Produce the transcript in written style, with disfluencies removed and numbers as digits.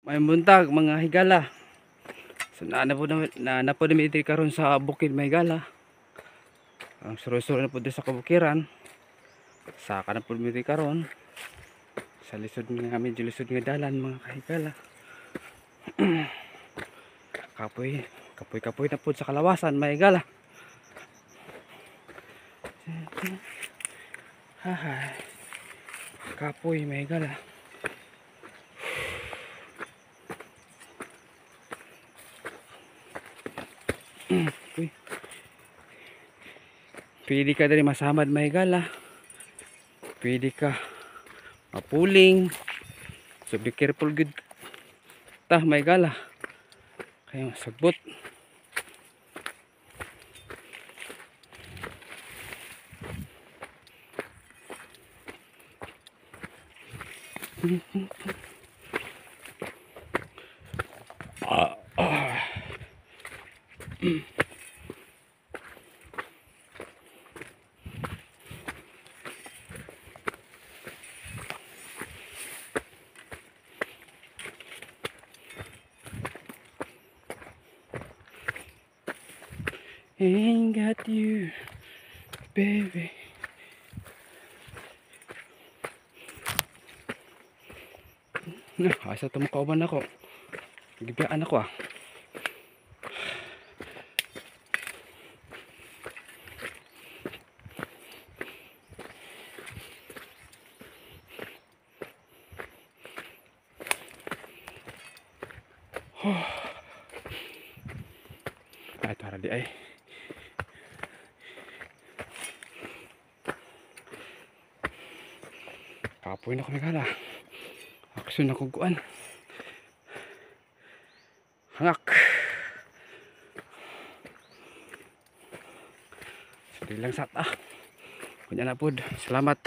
May buntag mga higala. So na po namin iti karon sa bukid may higala. Ang suro-suro na po sa kabukiran. Saka na po namin iti karon sa lisod nga medyo lisod nga dalan mga kahigala. Kapoy na po sa kalawasan may higala. Hahay. Kapoy may higala. Uy. Pwede ka dali masamad may higala. Pwede ka mapuling. So be careful good ta may higala. Kaya sagbot. Ain't got you, baby. Asa tumukauban ako. Gibiyaan ako ah. Ay, tara di ay. Kapoy na kami kala. Aksyon na kuguan. Hangak. Sige lang sat ah. Kunya na pod. Salamat.